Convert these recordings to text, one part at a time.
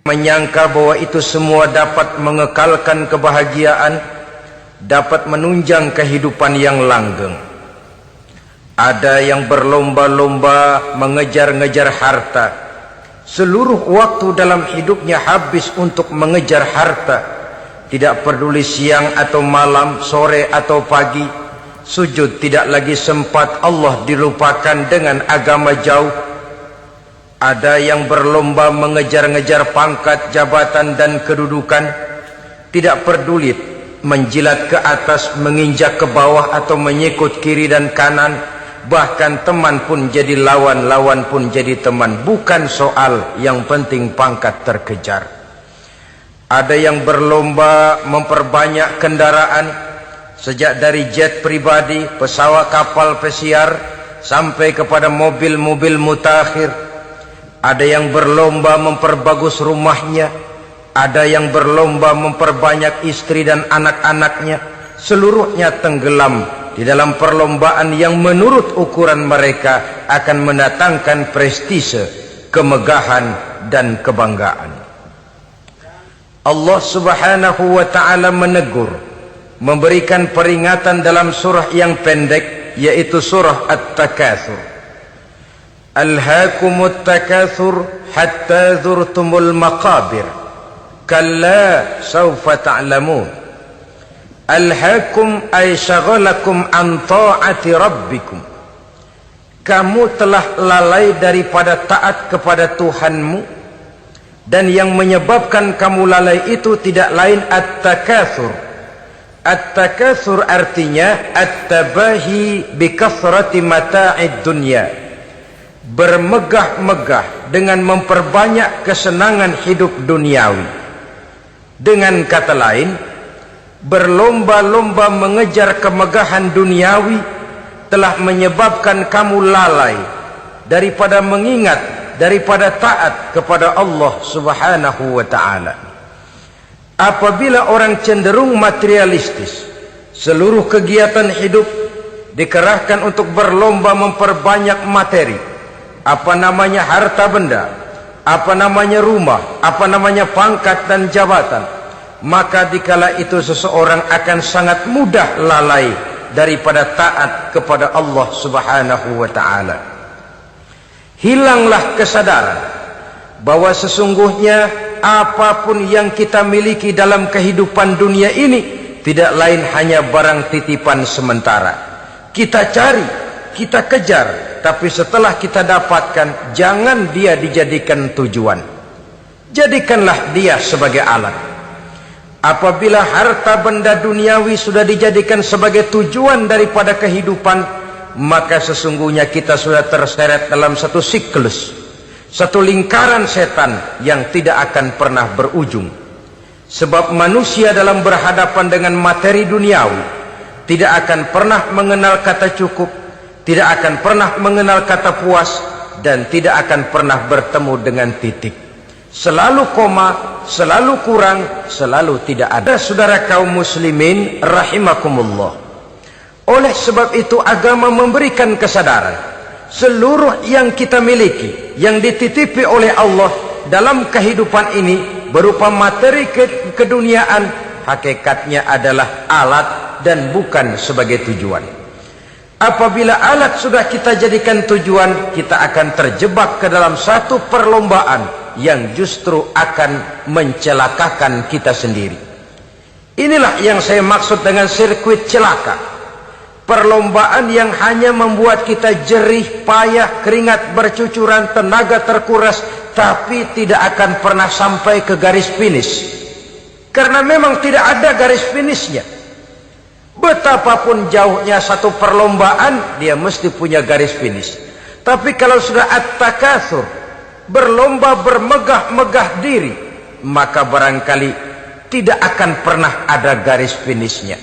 menyangka bahwa itu semua dapat mengekalkan kebahagiaan, dapat menunjang kehidupan yang langgeng. Ada yang berlomba-lomba mengejar-ngejar harta. Seluruh waktu dalam hidupnya habis untuk mengejar harta. Tidak peduli siang atau malam, sore atau pagi. Sujud tidak lagi sempat, Allah dilupakan dengan agama jauh. Ada yang berlomba mengejar-ngejar pangkat, jabatan dan kedudukan. Tidak peduli menjilat ke atas, menginjak ke bawah atau menyikut kiri dan kanan. Bahkan teman pun jadi lawan, lawan pun jadi teman. Bukan soal, yang penting pangkat terkejar. Ada yang berlomba memperbanyak kendaraan, sejak dari jet pribadi, pesawat kapal pesiar, sampai kepada mobil-mobil mutakhir. Ada yang berlomba memperbagus rumahnya. Ada yang berlomba memperbanyak istri dan anak-anaknya. Seluruhnya tenggelam di dalam perlombaan yang menurut ukuran mereka akan mendatangkan prestise, kemegahan dan kebanggaan. Allah Subhanahu wa ta'ala menegur, memberikan peringatan dalam surah yang pendek, yaitu surah At-Takatsur. Alhaakumut takatsur hatta zurtumul maqabir, kalla sawfa ta'lamun. Alhaakum ay syagalakum an ta'ati rabbikum. Kamu telah lalai daripada taat kepada Tuhanmu, dan yang menyebabkan kamu lalai itu tidak lain at-takatsur. At-takatsur artinya at-tabahi bi kathrati mata'id dunya. Bermegah-megah dengan memperbanyak kesenangan hidup duniawi. Dengan kata lain, berlomba-lomba mengejar kemegahan duniawi telah menyebabkan kamu lalai daripada mengingat, daripada taat kepada Allah Subhanahu wa ta'ala. Apabila orang cenderung materialistis, seluruh kegiatan hidup dikerahkan untuk berlomba memperbanyak materi. Apa namanya harta benda, apa namanya rumah, apa namanya pangkat dan jabatan. Maka dikala itu seseorang akan sangat mudah lalai daripada taat kepada Allah Subhanahu wa ta'ala. Hilanglah kesadaran bahwa sesungguhnya apapun yang kita miliki dalam kehidupan dunia ini tidak lain hanya barang titipan sementara. Kita cari, kita kejar, tapi setelah kita dapatkan, jangan dia dijadikan tujuan. Jadikanlah dia sebagai alat. Apabila harta benda duniawi sudah dijadikan sebagai tujuan daripada kehidupan, maka sesungguhnya kita sudah terseret dalam satu siklus, satu lingkaran setan yang tidak akan pernah berujung. Sebab manusia dalam berhadapan dengan materi duniawi tidak akan pernah mengenal kata cukup, tidak akan pernah mengenal kata puas, dan tidak akan pernah bertemu dengan titik. Selalu koma, selalu kurang, selalu tidak ada. Saudara kaum muslimin rahimakumullah. Oleh sebab itu agama memberikan kesadaran seluruh yang kita miliki, yang dititipi oleh Allah dalam kehidupan ini berupa materi keduniaan, hakikatnya adalah alat dan bukan sebagai tujuan. Apabila alat sudah kita jadikan tujuan, kita akan terjebak ke dalam satu perlombaan yang justru akan mencelakakan kita sendiri. Inilah yang saya maksud dengan sirkuit celaka. Perlombaan yang hanya membuat kita jerih, payah, keringat bercucuran, tenaga terkuras, tapi tidak akan pernah sampai ke garis finish. Karena memang tidak ada garis finishnya. Betapapun jauhnya satu perlombaan, dia mesti punya garis finish. Tapi kalau sudah at-takatsur, berlomba bermegah-megah diri, maka barangkali tidak akan pernah ada garis finishnya.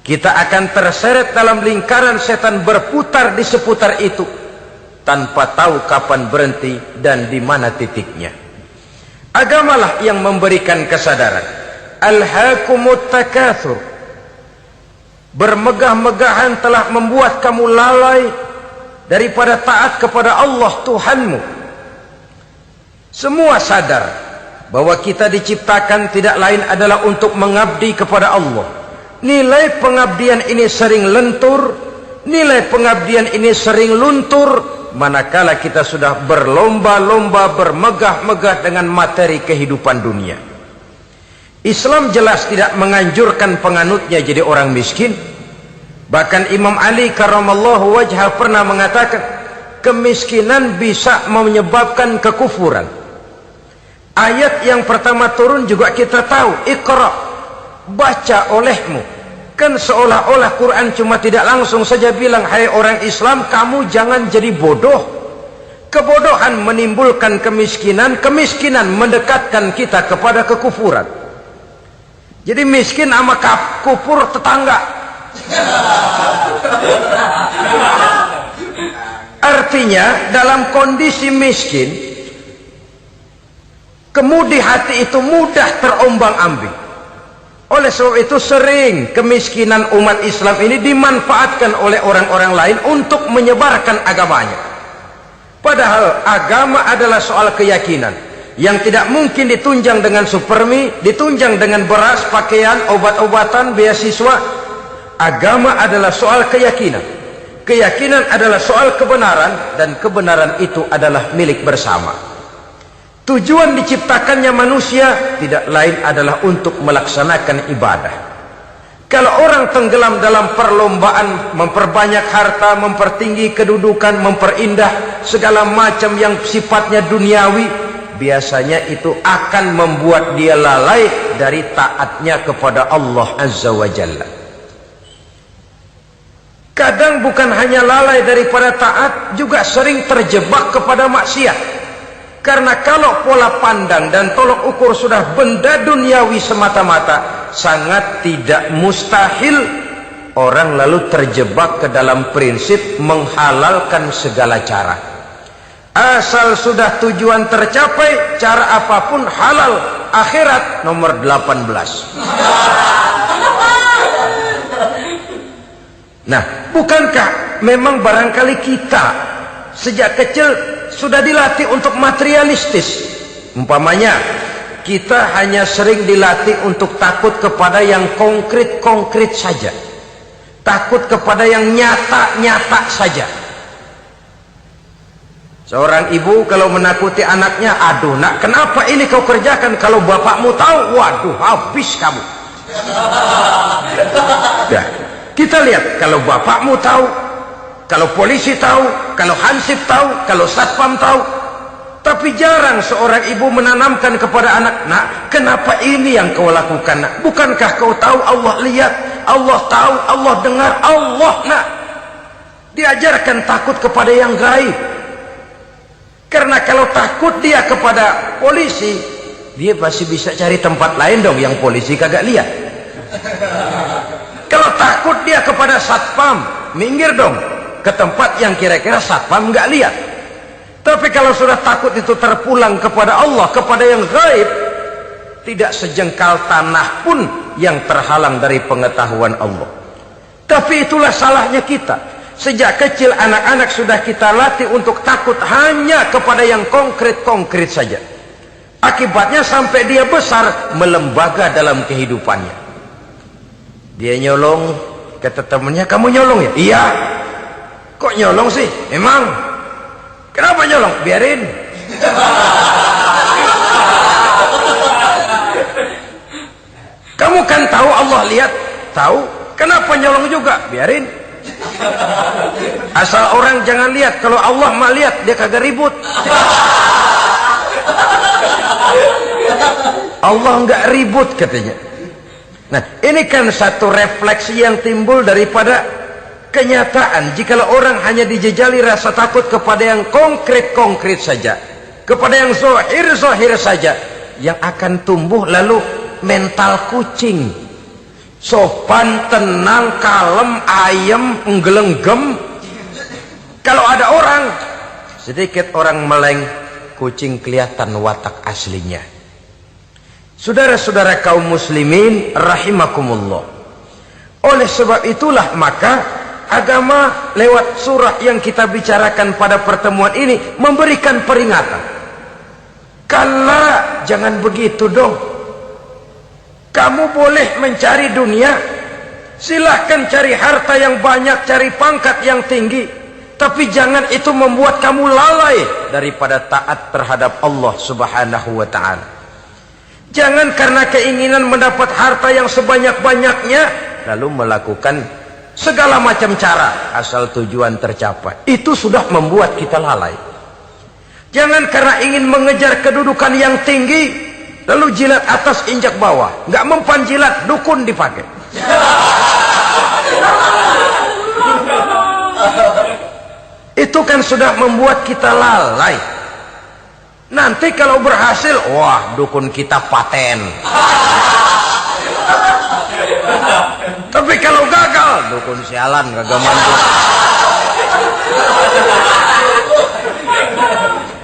Kita akan terseret dalam lingkaran setan, berputar di seputar itu tanpa tahu kapan berhenti dan di mana titiknya. Agamalah yang memberikan kesadaran. Alhaakumut takatsur. Bermegah-megahan telah membuat kamu lalai daripada taat kepada Allah Tuhanmu. Semua sadar bahwa kita diciptakan tidak lain adalah untuk mengabdi kepada Allah. Nilai pengabdian ini sering lentur, nilai pengabdian ini sering luntur manakala kita sudah berlomba-lomba bermegah-megah dengan materi kehidupan dunia. Islam jelas tidak menganjurkan penganutnya jadi orang miskin. Bahkan Imam Ali karramallahu wajhah pernah mengatakan, kemiskinan bisa menyebabkan kekufuran. Ayat yang pertama turun juga kita tahu, Iqra, baca olehmu. Kan seolah-olah Quran cuma tidak langsung saja bilang, hai orang Islam, kamu jangan jadi bodoh. Kebodohan menimbulkan kemiskinan, kemiskinan mendekatkan kita kepada kekufuran. Jadi miskin sama kufur tetangga. Artinya dalam kondisi miskin, kemudi hati itu mudah terombang-ambing. Oleh sebab itu sering kemiskinan umat Islam ini dimanfaatkan oleh orang-orang lain untuk menyebarkan agamanya. Padahal agama adalah soal keyakinan yang tidak mungkin ditunjang dengan supermi, ditunjang dengan beras, pakaian, obat-obatan, beasiswa. Agama adalah soal keyakinan. Keyakinan adalah soal kebenaran, dan kebenaran itu adalah milik bersama. Tujuan diciptakannya manusia tidak lain adalah untuk melaksanakan ibadah. Kalau orang tenggelam dalam perlombaan memperbanyak harta, mempertinggi kedudukan, memperindah segala macam yang sifatnya duniawi, biasanya itu akan membuat dia lalai dari taatnya kepada Allah Azza wa Jalla. Kadang bukan hanya lalai daripada taat, juga sering terjebak kepada maksiat. Karena kalau pola pandang dan tolok ukur sudah benda duniawi semata-mata, sangat tidak mustahil orang lalu terjebak ke dalam prinsip menghalalkan segala cara. Asal sudah tujuan tercapai, cara apapun halal. Akhirat nomor 18. Nah, bukankah memang barangkali kita sejak kecil sudah dilatih untuk materialistis? Umpamanya kita hanya sering dilatih untuk takut kepada yang konkret-konkret saja, takut kepada yang nyata-nyata saja. Seorang ibu kalau menakuti anaknya, aduh nak, kenapa ini kau kerjakan? Kalau bapakmu tahu, waduh, habis kamu. Ya, kita lihat, kalau bapakmu tahu, kalau polisi tahu, kalau hansip tahu, kalau satpam tahu. Tapi jarang seorang ibu menanamkan kepada anak, nak, kenapa ini yang kau lakukan, nak? Bukankah kau tahu Allah lihat, Allah tahu, Allah dengar, Allah, nak? Diajarkan takut kepada yang gaib. Karena kalau takut dia kepada polisi, dia pasti bisa cari tempat lain dong yang polisi kagak lihat. Kalau takut dia kepada satpam, minggir dong ke tempat yang kira-kira satpam nggak lihat. Tapi kalau sudah takut itu terpulang kepada Allah, kepada yang gaib, tidak sejengkal tanah pun yang terhalang dari pengetahuan Allah. Tapi itulah salahnya kita. Sejak kecil anak-anak sudah kita latih untuk takut hanya kepada yang konkret-konkret saja. Akibatnya sampai dia besar melembaga dalam kehidupannya. Dia nyolong, kata temannya, kamu nyolong ya? Iya. Kok nyolong sih? Emang. Kenapa nyolong? Biarin. Kamu kan tahu Allah lihat? Tahu. Kenapa nyolong juga? Biarin. Asal orang jangan lihat. Kalau Allah mah lihat, dia kagak ribut. Allah enggak ribut katanya. Nah, ini kan satu refleksi yang timbul daripada kenyataan. Jikalau orang hanya dijejali rasa takut kepada yang konkret-konkret saja, kepada yang zohir-zohir saja, yang akan tumbuh lalu mental kucing. Sopan, tenang, kalem, ayem, nggelenggem. Kalau ada orang, sedikit orang meleng, kucing kelihatan watak aslinya. Saudara-saudara kaum muslimin rahimakumullah. Oleh sebab itulah maka agama lewat surah yang kita bicarakan pada pertemuan ini memberikan peringatan. Kala, jangan begitu dong. Kamu boleh mencari dunia, silahkan cari harta yang banyak, cari pangkat yang tinggi, tapi jangan itu membuat kamu lalai daripada taat terhadap Allah Subhanahu wa ta'ala. Jangan karena keinginan mendapat harta yang sebanyak-banyaknya lalu melakukan segala macam cara asal tujuan tercapai. Itu sudah membuat kita lalai. Jangan karena ingin mengejar kedudukan yang tinggi lalu jilat atas injak bawah. Nggak mempan jilat, dukun dipakai. Itu kan sudah membuat kita lalai. Nanti kalau berhasil, wah, dukun kita paten. Tapi kalau gagal, dukun sialan, kagak mampu.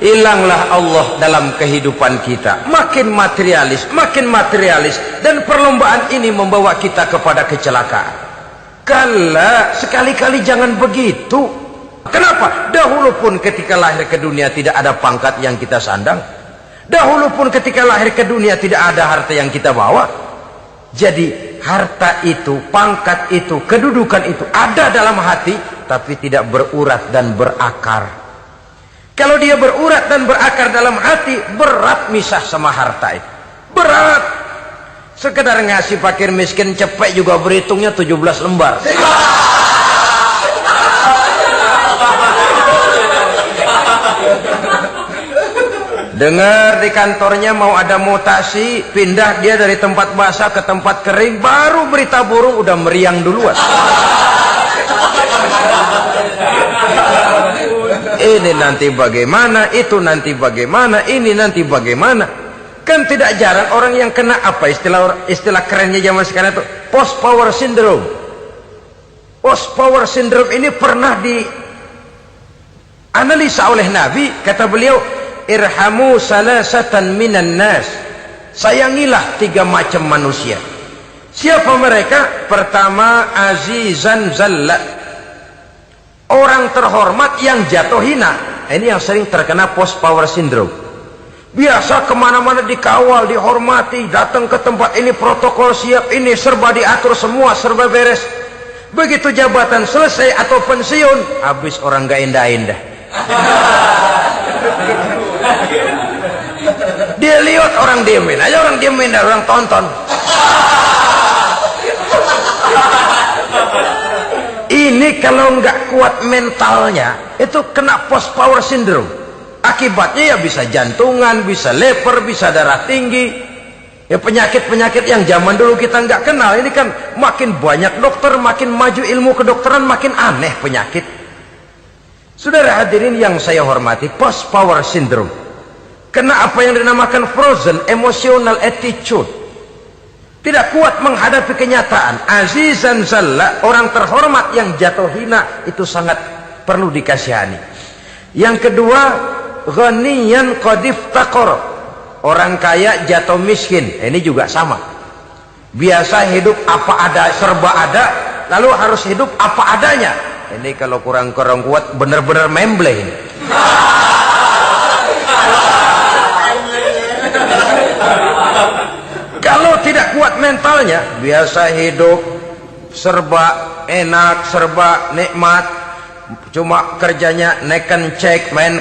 Hilanglah Allah dalam kehidupan kita. Makin materialis, dan perlombaan ini membawa kita kepada kecelakaan. Kala, sekali-kali jangan begitu. Kenapa? Dahulu pun ketika lahir ke dunia tidak ada pangkat yang kita sandang. Dahulu pun ketika lahir ke dunia tidak ada harta yang kita bawa. Jadi harta itu, pangkat itu, kedudukan itu ada dalam hati, tapi tidak berurat dan berakar. Kalau dia berurat dan berakar dalam hati, berat misah sama harta itu. Berat. Sekedar ngasih fakir miskin cepet juga berhitungnya 17 lembar. Dengar di kantornya mau ada mutasi, pindah dia dari tempat basah ke tempat kering, baru berita burung udah meriang duluan. Ini nanti bagaimana, itu nanti bagaimana, ini nanti bagaimana. Kan tidak jarang orang yang kena apa istilah kerennya zaman sekarang itu post power syndrome. Post power syndrome ini pernah dianalisa oleh Nabi. Kata beliau, irhamu salasatan minan nas, sayangilah 3 macam manusia. Siapa mereka? Pertama, azizan zalla, orang terhormat yang jatuh hina. Ini yang sering terkena post power syndrome. Biasa kemana-mana dikawal, dihormati, datang ke tempat ini protokol siap, ini serba diatur semua, serba beres. Begitu jabatan selesai atau pensiun, habis orang gak indah-indah. Dia lihat orang diemin aja, orang diemin, orang tonton. Ini kalau nggak kuat mentalnya, itu kena post power syndrome. Akibatnya ya bisa jantungan, bisa leper, bisa darah tinggi. Ya penyakit-penyakit yang zaman dulu kita nggak kenal. Ini kan makin banyak dokter, makin maju ilmu kedokteran, makin aneh penyakit. Saudara hadirin yang saya hormati, post power syndrome kena apa yang dinamakan frozen emotional attitude. Tidak kuat menghadapi kenyataan. Azizan zalla, orang terhormat yang jatuh hina, itu sangat perlu dikasihani. Yang kedua, ghaniyan qad iftaqara, orang kaya jatuh miskin. Ini juga sama. Biasa hidup apa ada, serba ada, lalu harus hidup apa adanya. Ini kalau kurang-kurang kuat benar-benar memble ini. Kalau tidak kuat mentalnya, biasa hidup serba enak, serba nikmat, cuma kerjanya neken cek, main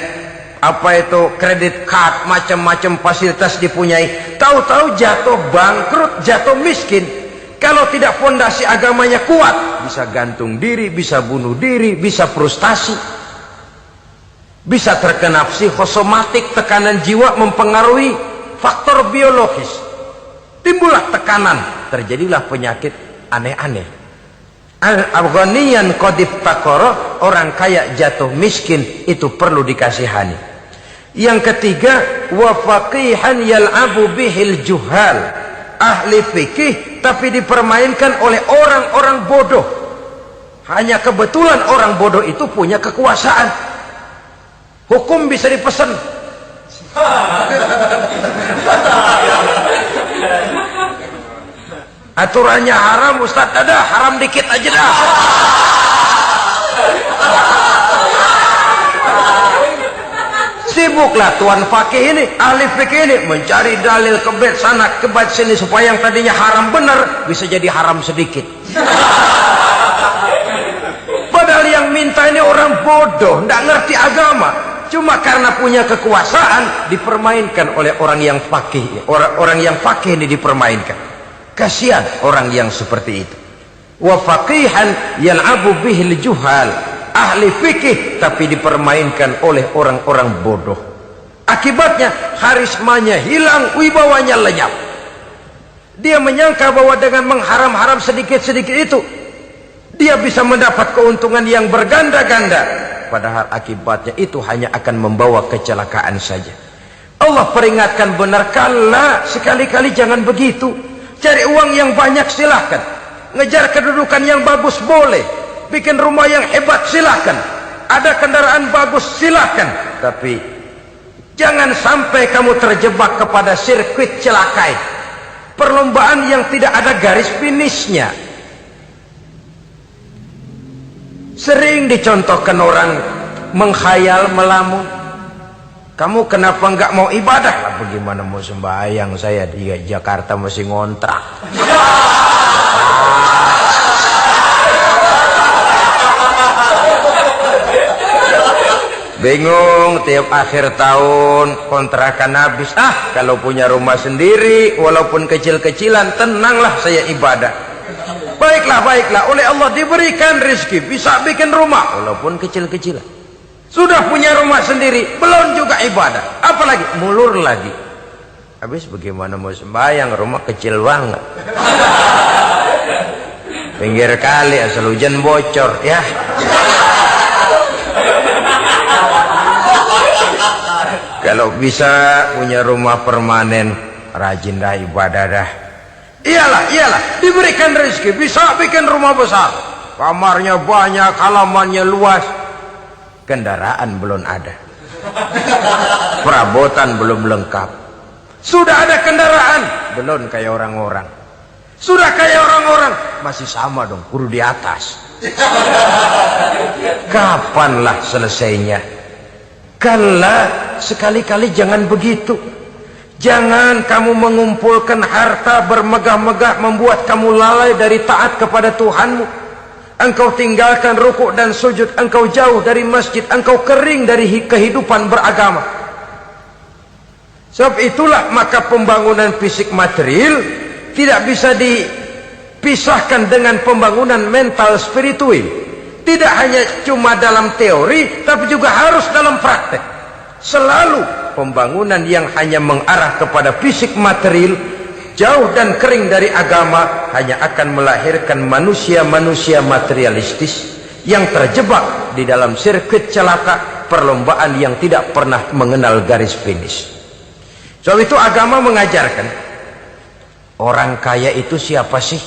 apa itu kredit card, macam-macam fasilitas dipunyai. Tahu-tahu jatuh bangkrut, jatuh miskin. Kalau tidak fondasi agamanya kuat, bisa gantung diri, bisa bunuh diri, bisa frustasi, bisa terkena psikosomatik, tekanan jiwa mempengaruhi faktor biologis. Timbullah tekanan, terjadilah penyakit aneh-aneh. Al-ghaniyan qad iftaqara, orang kaya jatuh miskin, itu perlu dikasihani. Yang ketiga, wa faqihan yal'abu bihil juhal, ahli fikih tapi dipermainkan oleh orang-orang bodoh. Hanya kebetulan orang bodoh itu punya kekuasaan. Hukum bisa dipesan. Aturannya haram, Ustaz, ada haram dikit aja dah. Sibuklah tuan fakih ini, ahli fikih ini mencari dalil kebet sana kebet sini supaya yang tadinya haram benar bisa jadi haram sedikit. Padahal yang minta ini orang bodoh, tidak ngerti agama. Cuma karena punya kekuasaan dipermainkan oleh orang yang fakih. Orang yang fakih ini dipermainkan. Kasihan orang yang seperti itu. Wa faqihan yal'abu bihil juhal. Ahli fikih tapi dipermainkan oleh orang-orang bodoh. Akibatnya karismanya hilang, wibawanya lenyap. Dia menyangka bahwa dengan mengharam-haram sedikit-sedikit itu dia bisa mendapat keuntungan yang berganda-ganda. Padahal akibatnya itu hanya akan membawa kecelakaan saja. Allah peringatkan benar, kala sekali-kali jangan begitu. Cari uang yang banyak silahkan, ngejar kedudukan yang bagus boleh, bikin rumah yang hebat silahkan, ada kendaraan bagus silahkan, tapi jangan sampai kamu terjebak kepada sirkuit celakai, perlombaan yang tidak ada garis finishnya. Sering dicontohkan orang menghayal, melamun, kamu kenapa enggak mau ibadah? Lah bagaimana mau sembahyang, saya di Jakarta masih ngontrak. Bingung, tiap akhir tahun kontrakan habis. Kalau punya rumah sendiri walaupun kecil-kecilan, tenanglah saya ibadah. Baiklah, oleh Allah diberikan rezeki bisa bikin rumah walaupun kecil-kecilan. Sudah punya rumah sendiri belum juga ibadah, apalagi mulur lagi. Habis bagaimana mau sembahyang, rumah kecil banget. Pinggir kali asal hujan bocor ya. Kalau bisa punya rumah permanen, rajin dah ibadah dah. Iyalah, diberikan rezeki bisa bikin rumah besar, kamarnya banyak, halamannya luas, kendaraan belum ada, perabotan belum lengkap. Sudah ada kendaraan, belum kayak orang-orang. Sudah kayak orang-orang, masih sama dong, kudu di atas. Kapanlah selesainya? Kala, sekali-kali jangan begitu. Jangan kamu mengumpulkan harta bermegah-megah membuat kamu lalai dari taat kepada Tuhanmu. Engkau tinggalkan rukuk dan sujud, engkau jauh dari masjid, engkau kering dari kehidupan beragama. Sebab itulah maka pembangunan fisik material tidak bisa dipisahkan dengan pembangunan mental spiritual. Tidak hanya cuma dalam teori, tapi juga harus dalam praktek. Selalu pembangunan yang hanya mengarah kepada fisik material, jauh dan kering dari agama, hanya akan melahirkan manusia-manusia materialistis yang terjebak di dalam sirkuit celaka, perlombaan yang tidak pernah mengenal garis finish. Sebab itu agama mengajarkan, orang kaya itu siapa sih?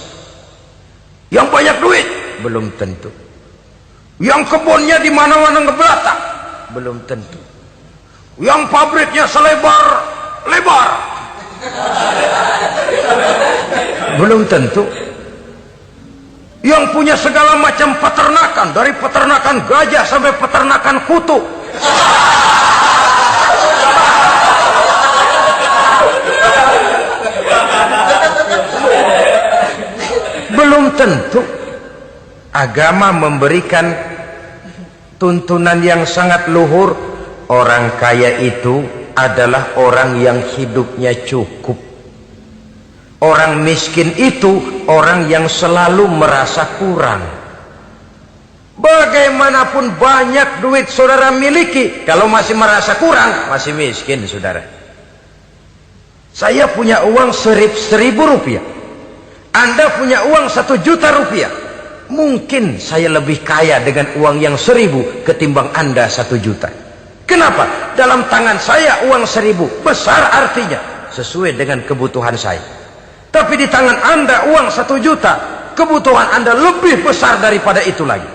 Yang banyak duit? Belum tentu. Yang kebunnya di mana-mana ngebelatak? Belum tentu. Yang pabriknya selebar-lebar? Belum tentu. Yang punya segala macam peternakan, dari peternakan gajah sampai peternakan kutu? Belum tentu. Agama memberikan tuntunan yang sangat luhur. Orang kaya itu adalah orang yang hidupnya cukup. Orang miskin itu orang yang selalu merasa kurang. Bagaimanapun banyak duit saudara miliki, kalau masih merasa kurang, masih miskin saudara. Saya punya uang 1.000 rupiah, Anda punya uang 1 juta rupiah. Mungkin saya lebih kaya dengan uang yang 1.000 ketimbang Anda 1 juta. Kenapa? Dalam tangan saya uang 1.000 besar, artinya sesuai dengan kebutuhan saya. Tapi di tangan Anda uang 1 juta, kebutuhan Anda lebih besar daripada itu lagi.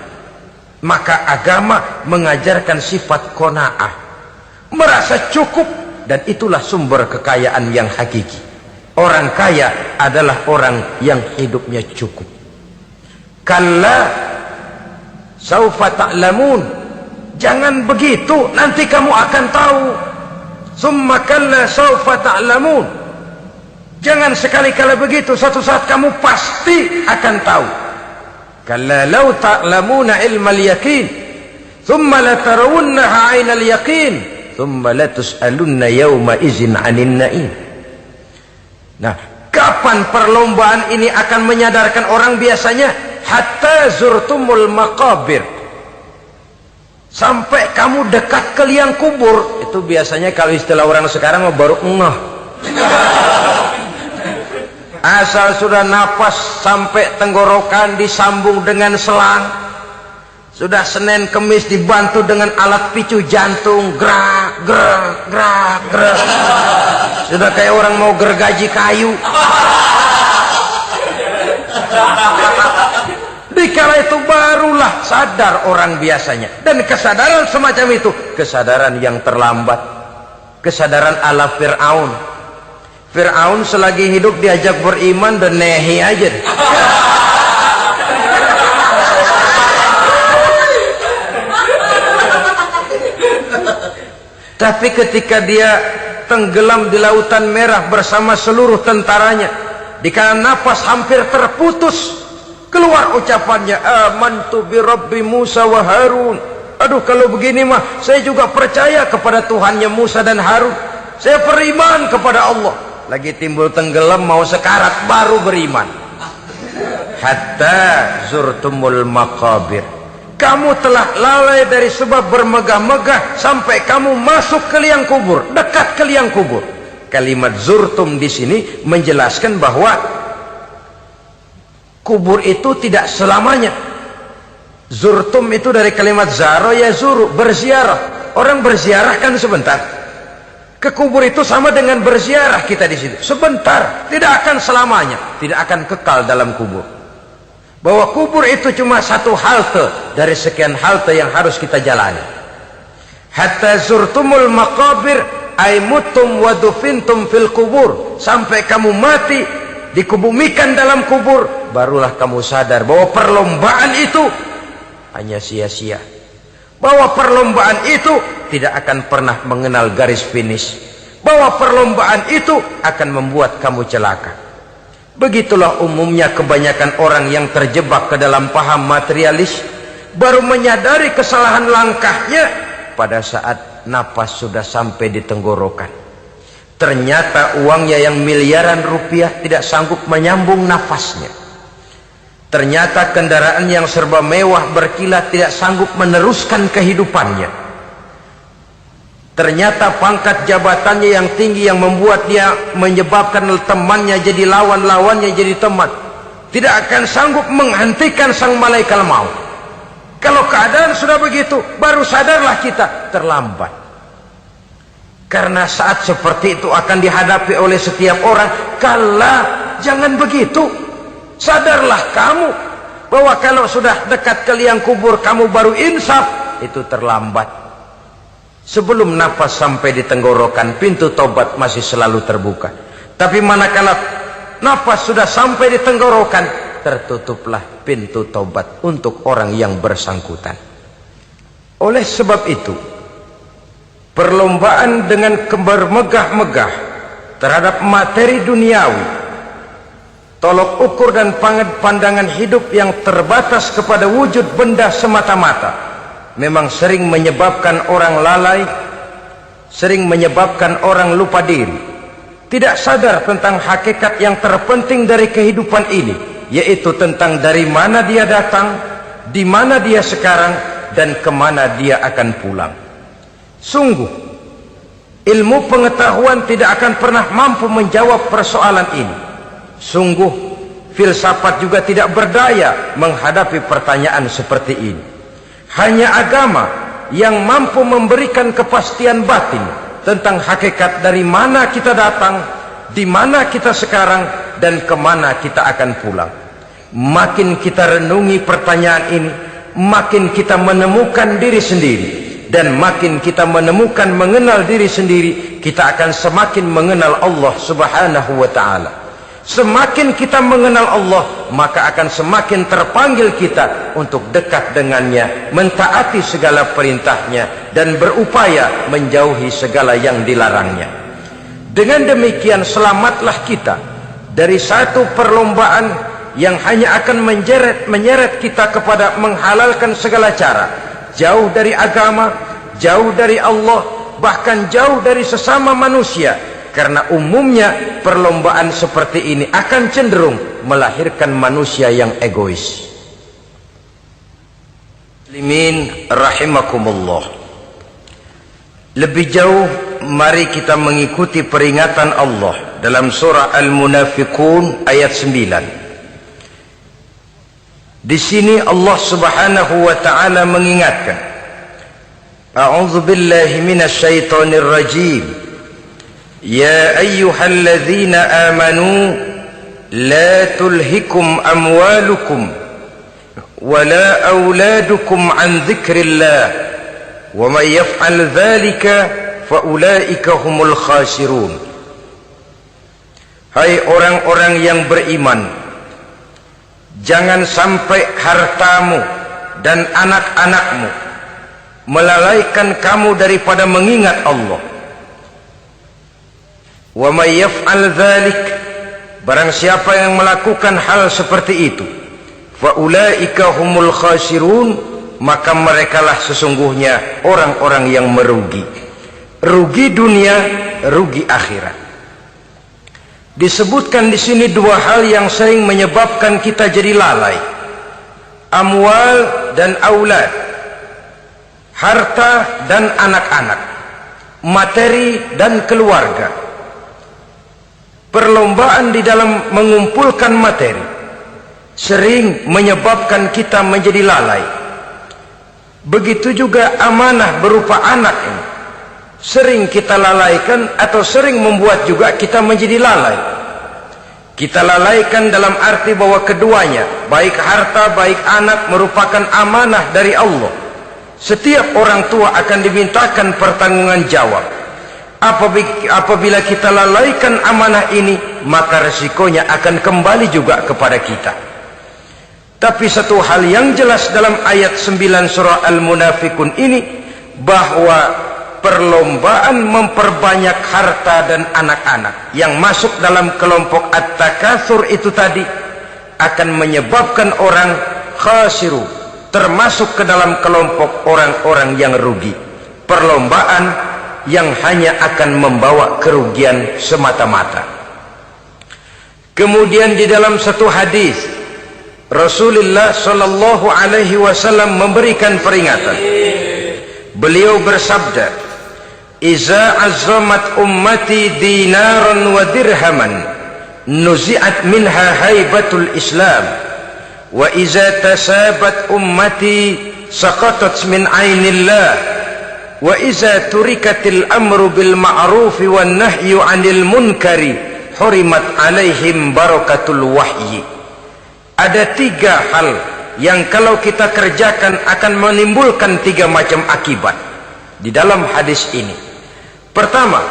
Maka agama mengajarkan sifat qanaah, merasa cukup, dan itulah sumber kekayaan yang hakiki. Orang kaya adalah orang yang hidupnya cukup. Kalla saufa ta'lamun, Jangan begitu, nanti kamu akan tahu. Summa kalla sawfa ta'lamun. Jangan sekali-kali begitu, suatu saat kamu pasti akan tahu. Kalla law ta'lamuna ilmal yaqin, thumma latarawunnaha 'ainal yaqin, thumma latus'alunna yawma idzin 'anil na'im. Nah, kapan perlombaan ini akan menyadarkan orang biasanya? Hatta zurtumul maqabir. Sampai kamu dekat ke liang kubur. Itu biasanya kalau istilah orang sekarang baru ngeh. Asal sudah napas sampai tenggorokan disambung dengan selang, sudah Senin Kemis dibantu dengan alat picu jantung, gerak gerak gerak gerak, sudah kayak orang mau gergaji kayu. Dikala itu barulah sadar orang biasanya. Dan kesadaran semacam itu kesadaran yang terlambat, kesadaran ala Fir'aun. Fir'aun selagi hidup diajak beriman dan nehi aja. Tapi ketika dia tenggelam di lautan merah bersama seluruh tentaranya, dikala napas hampir terputus, keluar ucapannya, amantu bi Rabbi Musa wa Harun. Aduh, kalau begini mah saya juga percaya kepada Tuhannya Musa dan Harun. Saya beriman kepada Allah. Lagi timbul tenggelam mau sekarat baru beriman. Hatta zurtumul maqabir. Kamu telah lalai dari sebab bermegah-megah sampai kamu masuk ke liang kubur, dekat ke liang kubur. Kalimat zurtum di sini menjelaskan bahwa kubur itu tidak selamanya. Zurtum itu dari kalimat zaro ya zuru, berziarah. Orang berziarah kan sebentar. Ke kubur itu sama dengan berziarah kita di situ. Sebentar, tidak akan selamanya, tidak akan kekal dalam kubur. Bahwa kubur itu cuma satu halte dari sekian halte yang harus kita jalani. Hatta zurtumul maqabir ay mutum wa dufintum fil kubur. Sampai kamu mati, dikubumikan dalam kubur, barulah kamu sadar bahwa perlombaan itu hanya sia-sia. Bahwa perlombaan itu tidak akan pernah mengenal garis finish. Bahwa perlombaan itu akan membuat kamu celaka. Begitulah umumnya kebanyakan orang yang terjebak ke dalam paham materialis, baru menyadari kesalahan langkahnya pada saat napas sudah sampai di tenggorokan. Ternyata uangnya yang miliaran rupiah tidak sanggup menyambung nafasnya. Ternyata kendaraan yang serba mewah berkilat tidak sanggup meneruskan kehidupannya. Ternyata pangkat jabatannya yang tinggi yang membuat dia menyebabkan temannya jadi lawan-lawannya jadi teman, tidak akan sanggup menghentikan sang malaikat maut. Kalau keadaan sudah begitu, baru sadarlah kita terlambat. Karena saat seperti itu akan dihadapi oleh setiap orang. Kala, jangan begitu. Sadarlah kamu bahwa kalau sudah dekat ke liang kubur kamu baru insaf, itu terlambat. Sebelum nafas sampai di tenggorokan, pintu tobat masih selalu terbuka. Tapi manakala nafas sudah sampai di tenggorokan, tertutuplah pintu tobat untuk orang yang bersangkutan. Oleh sebab itu, perlombaan dengan bermegah-megah terhadap materi duniawi, tolok ukur dan pandangan hidup yang terbatas kepada wujud benda semata-mata, memang sering menyebabkan orang lalai, sering menyebabkan orang lupa diri, tidak sadar tentang hakikat yang terpenting dari kehidupan ini, yaitu tentang dari mana dia datang, di mana dia sekarang, dan kemana dia akan pulang. Sungguh, ilmu pengetahuan tidak akan pernah mampu menjawab persoalan ini. Sungguh, filsafat juga tidak berdaya menghadapi pertanyaan seperti ini. Hanya agama yang mampu memberikan kepastian batin tentang hakikat dari mana kita datang, di mana kita sekarang, dan kemana kita akan pulang. Makin kita renungi pertanyaan ini, makin kita menemukan diri sendiri. Dan makin kita menemukan mengenal diri sendiri, kita akan semakin mengenal Allah Subhanahu wa ta'ala. Semakin kita mengenal Allah, maka akan semakin terpanggil kita untuk dekat dengannya, mentaati segala perintahnya, dan berupaya menjauhi segala yang dilarangnya. Dengan demikian selamatlah kita dari satu perlombaan yang hanya akan menyeret kita kepada menghalalkan segala cara, jauh dari agama, jauh dari Allah, bahkan jauh dari sesama manusia. Karena umumnya perlombaan seperti ini akan cenderung melahirkan manusia yang egois. Muslimin rahimakumullah. Lebih jauh, mari kita mengikuti peringatan Allah dalam surah Al-Munafiqun ayat 9. Di sini Allah Subhanahu wa taala mengingatkan, A'udzu billahi minasy syaithanir rajim. Ya ayyuhalladzina amanu la tulhikum amwalukum wala auladukum an dzikrillah wa may yaf'al dzalika fa ulaika humul khasirun. Hai orang-orang yang beriman, jangan sampai hartamu dan anak-anakmu melalaikan kamu daripada mengingat Allah. Wa may yaf'al dzalik, barang siapa yang melakukan hal seperti itu, fa ulaika humul khasirun, maka merekalah sesungguhnya orang-orang yang merugi. Rugi dunia, rugi akhirat. Disebutkan di sini dua hal yang sering menyebabkan kita jadi lalai. Amwal dan aulad. Harta dan anak-anak. Materi dan keluarga. Perlombaan di dalam mengumpulkan materi sering menyebabkan kita menjadi lalai. Begitu juga amanah berupa anak ini sering kita lalaikan atau sering membuat juga kita menjadi lalai. Kita lalaikan dalam arti bahwa keduanya, baik harta baik anak, merupakan amanah dari Allah. Setiap orang tua akan dimintakan pertanggungan jawab. Apabila kita lalaikan amanah ini, maka resikonya akan kembali juga kepada kita. Tapi satu hal yang jelas dalam ayat 9 surah Al-Munafiqun ini, bahwa perlombaan memperbanyak harta dan anak-anak yang masuk dalam kelompok at-takatsur itu tadi akan menyebabkan orang khasiru, termasuk ke dalam kelompok orang-orang yang rugi. Perlombaan yang hanya akan membawa kerugian semata-mata. Kemudian di dalam satu hadis Rasulullah sallallahu alaihi wasallam memberikan peringatan. Beliau bersabda, "Iza azzamat ummati dinaran wa dirhaman, nuzi'at minha haibatul Islam, wa iza tasabat ummati saqatat min ainillah." Wa iza turikatil amru bil ma'rufi wan nahyu 'anil munkari hurimat 'alaihim barakatul wahyi. Ada tiga hal yang kalau kita kerjakan akan menimbulkan tiga macam akibat di dalam hadis ini. Pertama,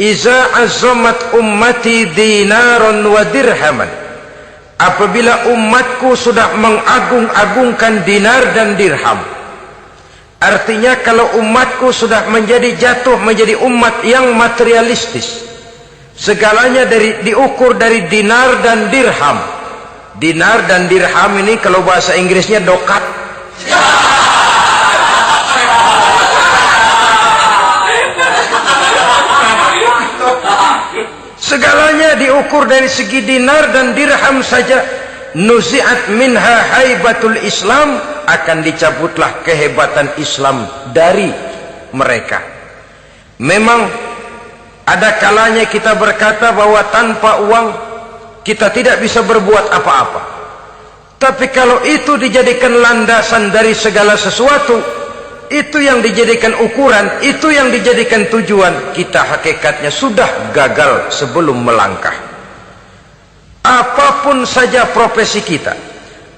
iza azzamat ummati dinaran wa dirhaman. Apabila umatku sudah mengagung-agungkan dinar dan dirham, artinya kalau umatku sudah jatuh menjadi umat yang materialistis, segalanya diukur dari dinar dan dirham. Dinar dan dirham ini kalau bahasa Inggrisnya dokat. Segalanya diukur dari segi dinar dan dirham saja. Nuzi'at minha haibatul Islam, akan dicabutlah kehebatan Islam dari mereka. Memang ada kalanya kita berkata bahwa tanpa uang kita tidak bisa berbuat apa-apa. Tapi kalau itu dijadikan landasan dari segala sesuatu, itu yang dijadikan ukuran, itu yang dijadikan tujuan, kita hakikatnya sudah gagal sebelum melangkah. Apapun saja profesi kita,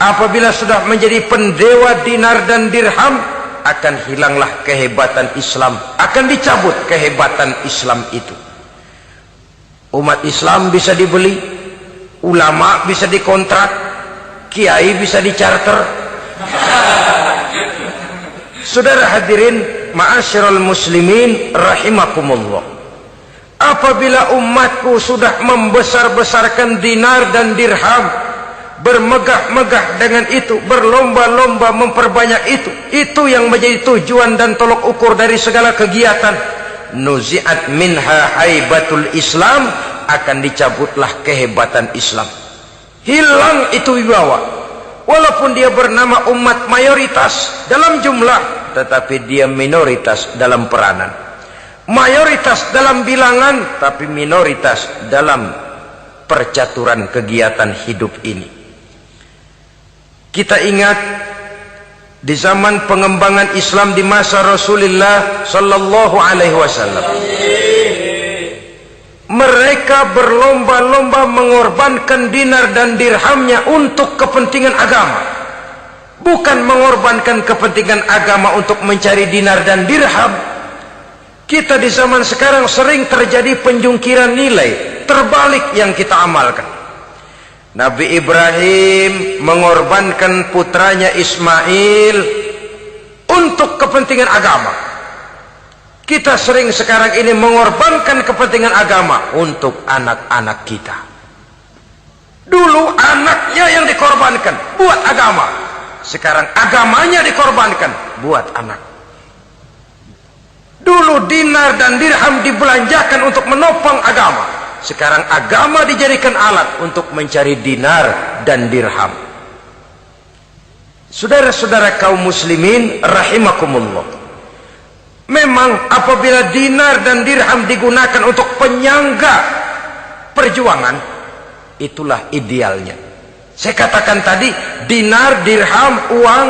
apabila sudah menjadi pendewa dinar dan dirham, akan hilanglah kehebatan Islam, akan dicabut kehebatan Islam itu. Umat Islam bisa dibeli, ulama bisa dikontrak, kiai bisa dicarter, Saudara hadirin ma'asyiral muslimin rahimakumullah, apabila umatku sudah membesar-besarkan dinar dan dirham, bermegah-megah dengan itu, berlomba-lomba memperbanyak itu yang menjadi tujuan dan tolok ukur dari segala kegiatan, nuzi'at minha haibatul Islam, akan dicabutlah kehebatan Islam, hilang itu wibawa. Walaupun dia bernama umat mayoritas dalam jumlah, tetapi dia minoritas dalam peranan, mayoritas dalam bilangan, tapi minoritas dalam percaturan kegiatan hidup ini. Kita ingat di zaman pengembangan Islam di masa Rasulullah sallallahu alaihi wasallam, mereka berlomba-lomba mengorbankan dinar dan dirhamnya untuk kepentingan agama, bukan mengorbankan kepentingan agama untuk mencari dinar dan dirham. Kita di zaman sekarang sering terjadi penjungkiran nilai, terbalik yang kita amalkan. Nabi Ibrahim mengorbankan putranya Ismail untuk kepentingan agama. Kita sering sekarang ini mengorbankan kepentingan agama untuk anak-anak kita. Dulu anaknya yang dikorbankan buat agama, sekarang agamanya dikorbankan buat anak. Dulu dinar dan dirham dibelanjakan untuk menopang agama, sekarang agama dijadikan alat untuk mencari dinar dan dirham. Saudara-saudara kaum muslimin rahimakumullah, memang apabila dinar dan dirham digunakan untuk penyangga perjuangan, itulah idealnya. Saya katakan tadi, dinar, dirham, uang,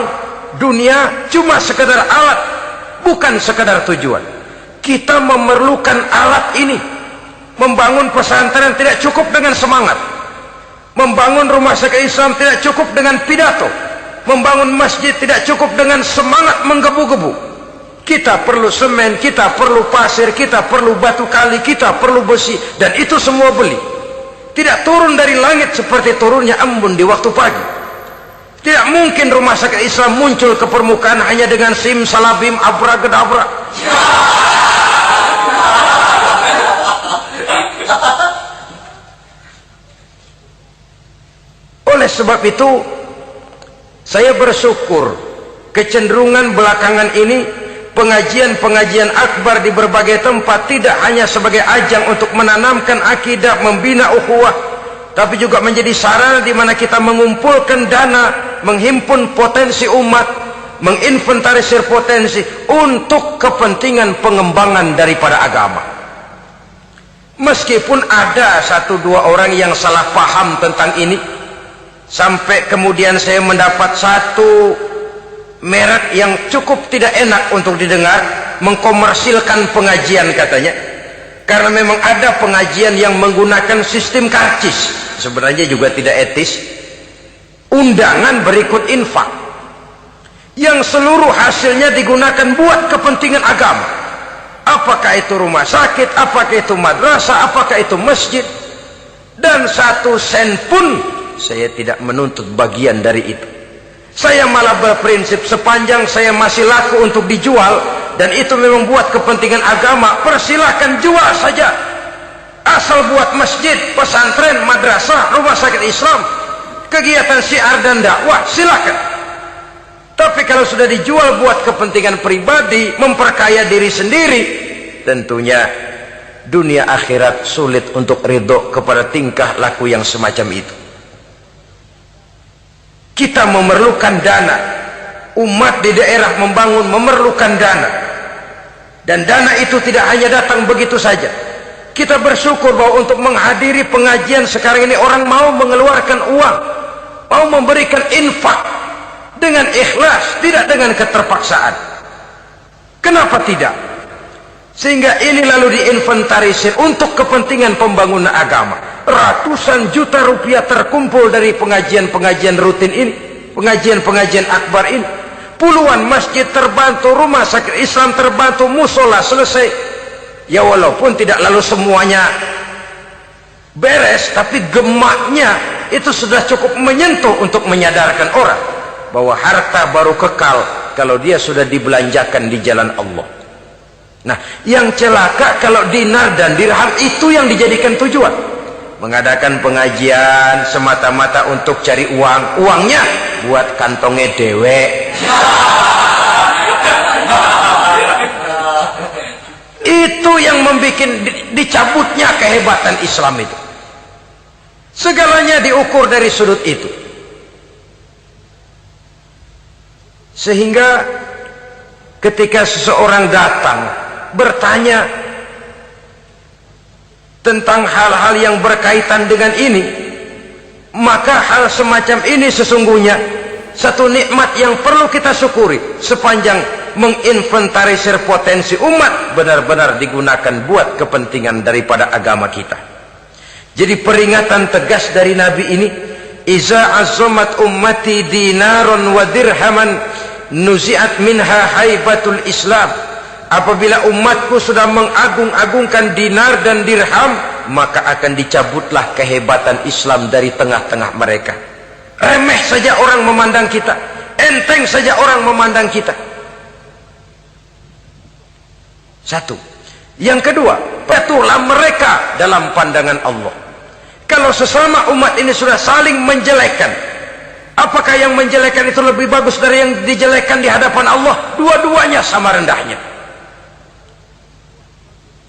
dunia cuma sekedar alat, bukan sekedar tujuan. Kita memerlukan alat ini. Membangun pesantren tidak cukup dengan semangat, membangun rumah sakit Islam tidak cukup dengan pidato, membangun masjid tidak cukup dengan semangat menggebu-gebu. Kita perlu semen, kita perlu pasir, kita perlu batu kali, kita perlu besi, dan itu semua beli. Tidak turun dari langit seperti turunnya embun di waktu pagi. Tidak mungkin rumah sakit Islam muncul ke permukaan hanya dengan sim salabim abracadabra. Oleh sebab itu, saya bersyukur kecenderungan belakangan ini pengajian-pengajian akbar di berbagai tempat tidak hanya sebagai ajang untuk menanamkan akidah, membina ukhuwah, tapi juga menjadi sarana di mana kita mengumpulkan dana, menghimpun potensi umat, menginventarisir potensi untuk kepentingan pengembangan daripada agama. Meskipun ada satu dua orang yang salah paham tentang ini, sampai kemudian saya mendapat satu merek yang cukup tidak enak untuk didengar, mengkomersilkan pengajian katanya, karena memang ada pengajian yang menggunakan sistem karcis, sebenarnya juga tidak etis. Undangan berikut infak yang seluruh hasilnya digunakan buat kepentingan agama, apakah itu rumah sakit, apakah itu madrasah, apakah itu masjid, dan satu sen pun saya tidak menuntut bagian dari itu. Saya malah berprinsip sepanjang saya masih laku untuk dijual dan itu memang buat kepentingan agama, persilahkan jual saja, asal buat masjid, pesantren, madrasah, rumah sakit Islam, kegiatan syiar dan dakwah, silakan. Tapi kalau sudah dijual buat kepentingan pribadi, memperkaya diri sendiri, tentunya dunia akhirat sulit untuk ridho kepada tingkah laku yang semacam itu. Kita memerlukan dana, umat di daerah membangun memerlukan dana, dan dana itu tidak hanya datang begitu saja. Kita bersyukur bahwa untuk menghadiri pengajian sekarang ini orang mau mengeluarkan uang, mau memberikan infak dengan ikhlas, tidak dengan keterpaksaan. Kenapa tidak? Sehingga ini lalu diinventarisir untuk kepentingan pembangunan agama. Ratusan juta rupiah terkumpul dari pengajian-pengajian rutin ini, pengajian-pengajian akbar ini. Puluhan masjid terbantu, rumah sakit Islam terbantu, musola selesai. Ya walaupun tidak lalu semuanya beres, tapi gemaknya itu sudah cukup menyentuh untuk menyadarkan orang. bahwa harta baru kekal kalau dia sudah dibelanjakan di jalan Allah. Nah, yang celaka kalau dinar dan dirham itu yang dijadikan tujuan. Mengadakan pengajian semata-mata untuk cari uang, uangnya buat kantongnya dewe. Itu yang membuat dicabutnya kehebatan Islam itu. Segalanya diukur dari sudut itu. Sehingga ketika seseorang datang bertanya tentang hal-hal yang berkaitan dengan ini, maka hal semacam ini sesungguhnya satu nikmat yang perlu kita syukuri sepanjang menginventarisir potensi umat benar-benar digunakan buat kepentingan daripada agama kita. Jadi peringatan tegas dari Nabi ini, iza azamat ummati dinaron wa dirhaman nuzi'at minha haibatul Islam. Apabila umatku sudah mengagung-agungkan dinar dan dirham, maka akan dicabutlah kehebatan Islam dari tengah-tengah mereka. Remeh saja orang memandang kita, enteng saja orang memandang kita. Satu. Yang kedua, patuhlah mereka dalam pandangan Allah. Kalau sesama umat ini sudah saling menjelekkan, apakah yang menjelekkan itu lebih bagus dari yang dijelekkan di hadapan Allah? Dua-duanya sama rendahnya.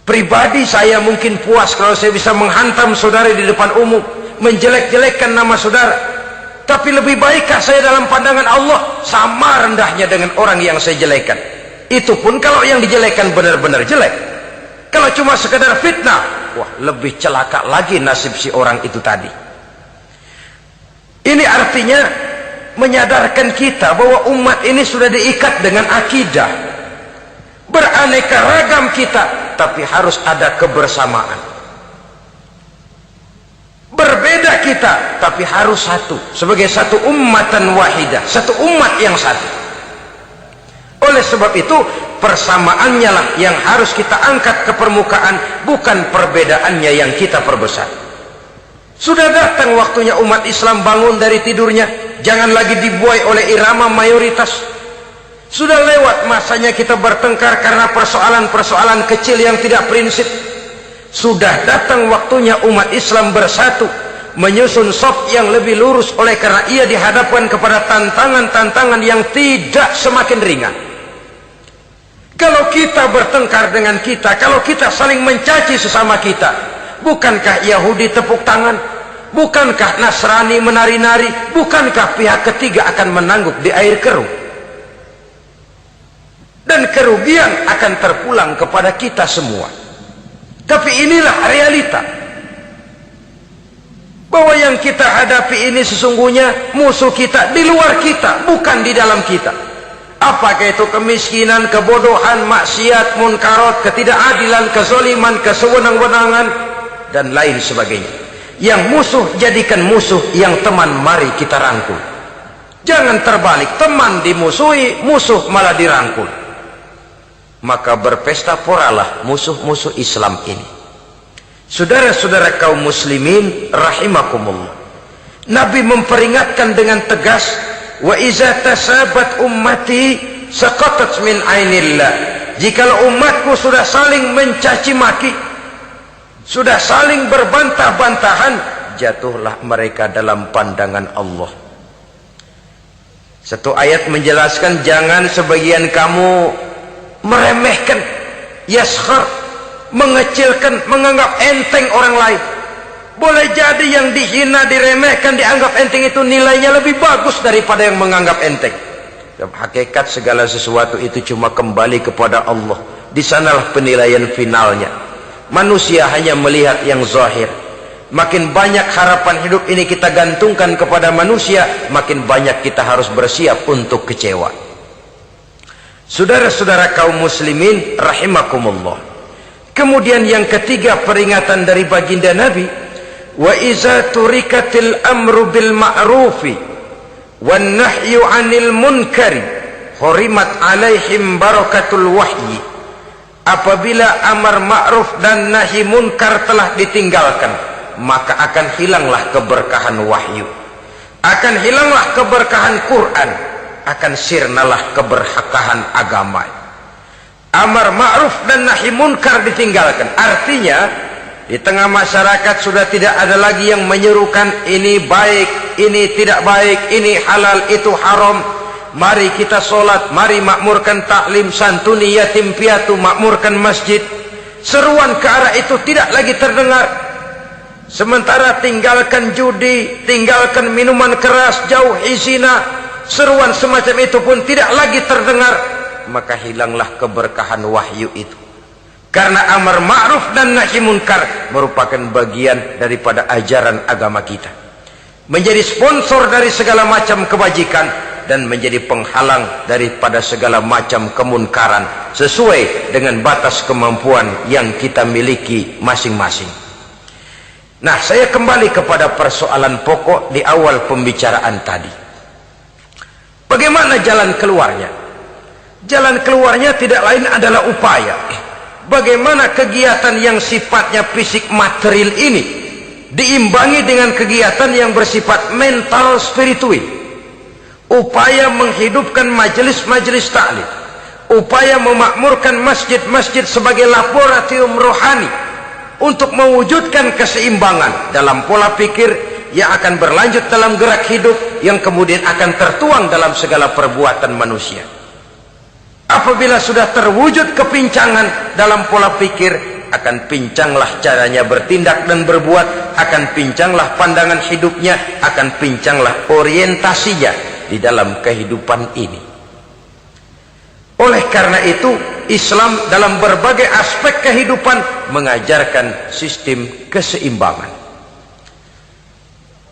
Pribadi saya mungkin puas kalau saya bisa menghantam saudara di depan umum, menjelek-jelekkan nama saudara. Tapi lebih baikkah saya dalam pandangan Allah? Sama rendahnya dengan orang yang saya jelekkan. Itu pun kalau yang dijelekkan benar-benar jelek. Kalau cuma sekedar fitnah, wah, lebih celaka lagi nasib si orang itu tadi. Ini artinya menyadarkan kita bahwa umat ini sudah diikat dengan akidah. Beraneka ragam kita, tapi harus ada kebersamaan. Berbeda kita, tapi harus satu. Sebagai satu ummatan wahidah, satu umat yang satu. Oleh sebab itu, persamaannya lah yang harus kita angkat ke permukaan, bukan perbedaannya yang kita perbesar. Sudah datang waktunya umat Islam bangun dari tidurnya, jangan lagi dibuai oleh irama mayoritas. Sudah lewat masanya kita bertengkar karena persoalan-persoalan kecil yang tidak prinsip. Sudah datang waktunya umat Islam bersatu, menyusun saf yang lebih lurus, oleh karena ia dihadapkan kepada tantangan-tantangan yang tidak semakin ringan. Kalau kita bertengkar dengan kita, kalau kita saling mencaci sesama kita, bukankah Yahudi tepuk tangan? Bukankah Nasrani menari-nari? Bukankah pihak ketiga akan menangguk di air keruh? Dan kerugian akan terpulang kepada kita semua. Tapi inilah realita, bahwa yang kita hadapi ini sesungguhnya musuh kita di luar kita, bukan di dalam kita. Apakah itu kemiskinan, kebodohan, maksiat, munkarat, ketidakadilan, kezaliman, kesewenang-wenangan, dan lain sebagainya. Yang musuh jadikan musuh, yang teman mari kita rangkul. Jangan terbalik, teman dimusuhi, musuh malah dirangkul. Maka berpesta poralah musuh-musuh Islam ini. Saudara-saudara kaum muslimin rahimakumullah, Nabi memperingatkan dengan tegas, wa iza tasabat ummati saqatat min ainillah. Jikalau umatku sudah saling mencaci maki, sudah saling berbantah-bantahan, jatuhlah mereka dalam pandangan Allah. Satu ayat menjelaskan, jangan sebagian kamu meremehkan, yaskhar, mengecilkan, menganggap enteng orang lain. Boleh jadi yang dihina, diremehkan, dianggap enteng itu nilainya lebih bagus daripada yang menganggap enteng. Dalam hakikat segala sesuatu itu cuma kembali kepada Allah. Di sanalah penilaian finalnya. Manusia hanya melihat yang zahir. Makin banyak harapan hidup ini kita gantungkan kepada manusia, makin banyak kita harus bersiap untuk kecewa. Saudara-saudara kaum muslimin rahimakumullah. Kemudian yang ketiga peringatan dari baginda Nabi, wa iza turikatil amru bil ma'rufi wan nahyu 'anil munkari hurimat 'alaihim barakatul wahyi. Apabila amar ma'ruf dan nahi munkar telah ditinggalkan, maka akan hilanglah keberkahan wahyu, akan hilanglah keberkahan Quran, akan sirnalah keberhakahan agama. Amar ma'ruf dan nahi munkar ditinggalkan. Artinya di tengah masyarakat sudah tidak ada lagi yang menyerukan ini baik, ini tidak baik, ini halal, itu haram. Mari kita sholat, mari makmurkan taklim, santuni yatim piatu, makmurkan masjid. Seruan ke arah itu tidak lagi terdengar. Sementara tinggalkan judi, tinggalkan minuman keras, jauhi zina, seruan semacam itu pun tidak lagi terdengar. Maka hilanglah keberkahan wahyu itu. Karena amar ma'ruf dan nahi munkar merupakan bagian daripada ajaran agama kita. Menjadi sponsor dari segala macam kebajikan dan menjadi penghalang daripada segala macam kemunkaran sesuai dengan batas kemampuan yang kita miliki masing-masing. Nah, saya kembali kepada persoalan pokok di awal pembicaraan tadi. Bagaimana jalan keluarnya? Jalan keluarnya tidak lain adalah upaya. Bagaimana kegiatan yang sifatnya fisik material ini diimbangi dengan kegiatan yang bersifat mental spiritual. Upaya menghidupkan majelis-majelis taklim, upaya memakmurkan masjid-masjid sebagai laboratorium rohani untuk mewujudkan keseimbangan dalam pola pikir yang akan berlanjut dalam gerak hidup yang kemudian akan tertuang dalam segala perbuatan manusia. Apabila sudah terwujud kepincangan dalam pola pikir, akan pincanglah caranya bertindak dan berbuat, akan pincanglah pandangan hidupnya, akan pincanglah orientasinya di dalam kehidupan ini. Oleh karena itu, Islam dalam berbagai aspek kehidupan mengajarkan sistem keseimbangan.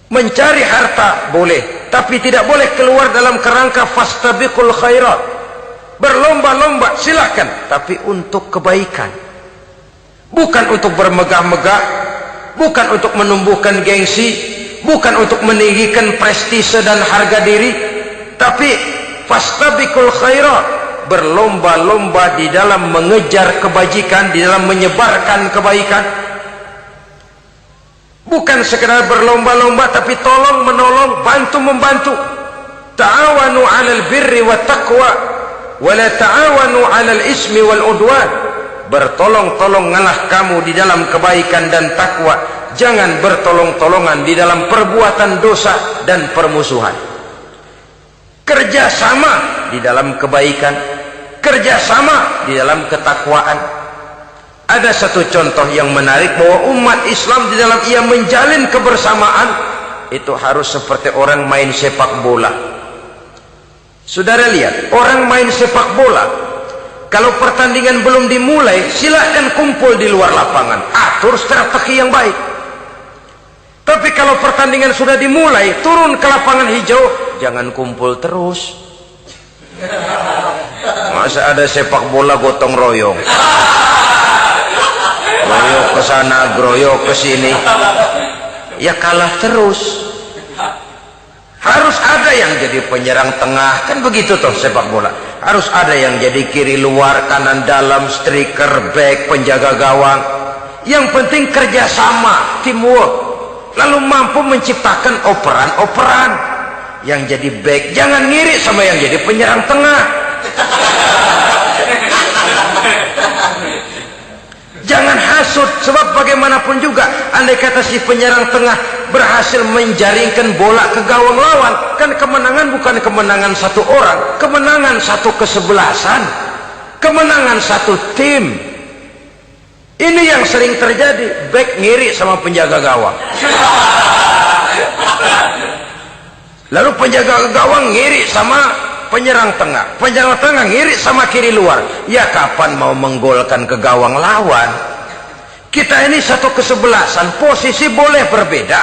Mencari harta boleh, tapi tidak boleh keluar dalam kerangka fastabiqul khairat. Berlomba-lomba silahkan, tapi untuk kebaikan, bukan untuk bermegah-megah, bukan untuk menumbuhkan gengsi, bukan untuk meninggikan prestise dan harga diri, tapi fastabiqul khairat, berlomba-lomba di dalam mengejar kebajikan, di dalam menyebarkan kebaikan. Bukan sekedar berlomba-lomba, tapi tolong menolong, bantu membantu. Ta'awanu 'alal birri wat taqwa wala ta'awanu 'alal ismi wal udwan. Bertolong-tolonganlah kamu di dalam kebaikan dan takwa, jangan bertolong-tolongan di dalam perbuatan dosa dan permusuhan. Kerjasama di dalam kebaikan, kerjasama di dalam ketakwaan. Ada satu contoh yang menarik bahwa umat Islam di dalam ia menjalin kebersamaan itu harus seperti orang main sepak bola. Saudara lihat, orang main sepak bola, kalau pertandingan belum dimulai, silahkan kumpul di luar lapangan, atur strategi yang baik. Tapi kalau pertandingan sudah dimulai, turun ke lapangan hijau, jangan kumpul terus. Masa ada sepak bola gotong royong, groyok ke sana, groyok ke sini, ya kalah terus. Harus ada yang jadi penyerang tengah, kan begitu toh sepak bola. Harus ada yang jadi kiri luar, kanan dalam, striker, back, penjaga gawang. Yang penting kerjasama, teamwork. Lalu mampu menciptakan operan-operan. Yang jadi back jangan ngiri sama yang jadi penyerang tengah. Jangan hasut, sebab bagaimanapun juga andai kata si penyerang tengah berhasil menjaringkan bola ke gawang lawan, kan kemenangan bukan kemenangan satu orang, kemenangan satu kesebelasan, kemenangan satu tim. Ini yang sering terjadi, back ngiri sama penjaga gawang, lalu penjaga gawang ngiri sama penyerang tengah, penyerang tengah ngiri sama kiri luar. Ya kapan mau menggolkan ke gawang lawan? Kita ini satu kesebelasan, posisi boleh berbeda.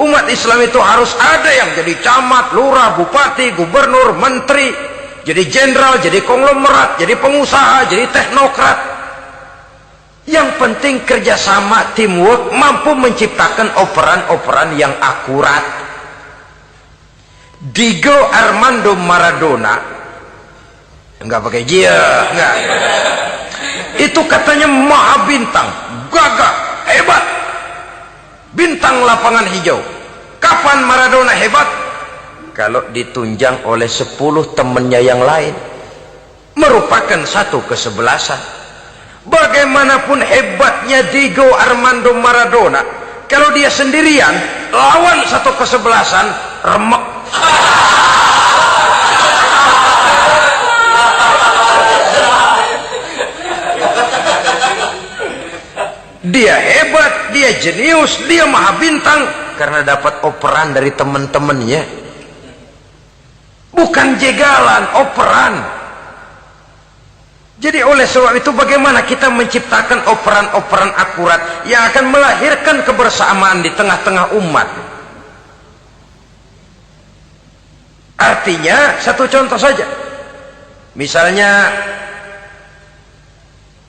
Umat Islam itu harus ada yang jadi camat, lurah, bupati, gubernur, menteri, jadi jenderal, jadi konglomerat, jadi pengusaha, jadi teknokrat. Yang penting kerjasama, teamwork, mampu menciptakan operan-operan yang akurat. Diego Armando Maradona, enggak pakai dia, enggak. Itu katanya maha bintang, gagah, hebat, bintang lapangan hijau. Kapan Maradona hebat? kalau ditunjang oleh 10 temannya yang lain merupakan satu kesebelasan. Bagaimanapun hebatnya Diego Armando Maradona, kalau dia sendirian lawan satu kesebelasan, remek. Dia hebat, dia jenius, dia maha bintang karena dapat operan dari teman-temannya. Bukan jegalan, operan. Jadi oleh sebab itu bagaimana kita menciptakan operan-operan akurat yang akan melahirkan kebersamaan di tengah-tengah umat. Artinya satu contoh saja. Misalnya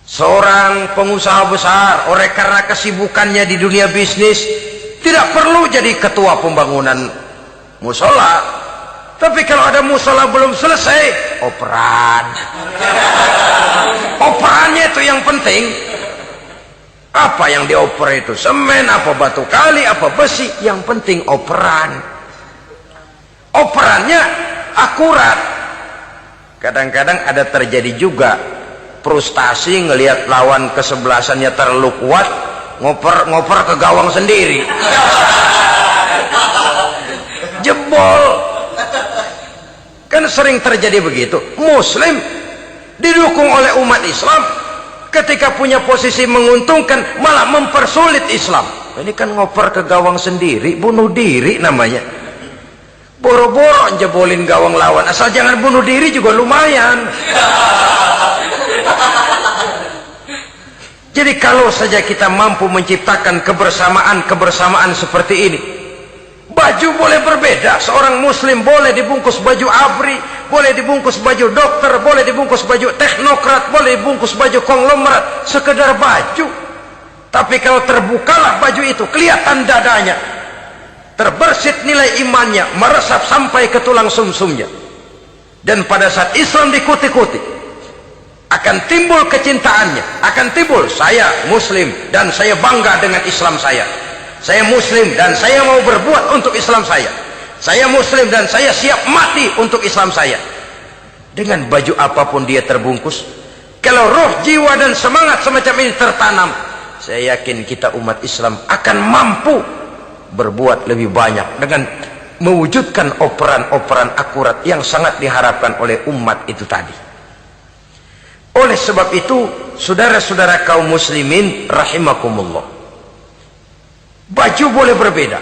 seorang pengusaha besar, oleh karena kesibukannya di dunia bisnis, tidak perlu jadi ketua pembangunan musola. Tapi kalau ada musola belum selesai, operan. Operannya itu yang penting. Apa yang dioper itu? Semen, apa batu kali, apa besi? Yang penting operan. Operannya akurat. Kadang-kadang ada terjadi juga frustasi ngelihat lawan kesebelasannya terlalu kuat, ngoper ke gawang sendiri. Jebol. Kan sering terjadi begitu. Muslim didukung oleh umat Islam, ketika punya posisi menguntungkan malah mempersulit Islam. Ini kan ngoper ke gawang sendiri, bunuh diri namanya. Boro-boro jebolin gawang lawan, asal jangan bunuh diri juga lumayan. Jadi kalau saja kita mampu menciptakan kebersamaan seperti ini, baju boleh berbeda. Seorang muslim boleh dibungkus baju ABRI, boleh dibungkus baju dokter, boleh dibungkus baju teknokrat, boleh dibungkus baju konglomerat, sekedar baju. Tapi kalau terbukalah baju itu, kelihatan dadanya, terbersit nilai imannya, meresap sampai ke tulang sumsumnya. Dan pada saat Islam dikuti-kuti, akan timbul kecintaannya, akan timbul, saya muslim dan saya bangga dengan Islam saya. Saya muslim dan saya mau berbuat untuk Islam saya. Saya muslim dan saya siap mati untuk Islam saya. Dengan baju apapun dia terbungkus, kalau roh, jiwa dan semangat semacam ini tertanam, saya yakin kita umat Islam akan mampu berbuat lebih banyak dengan mewujudkan operan-operan akurat yang sangat diharapkan oleh umat itu tadi. Oleh sebab itu, saudara-saudara kaum muslimin rahimakumullah, baju boleh berbeda,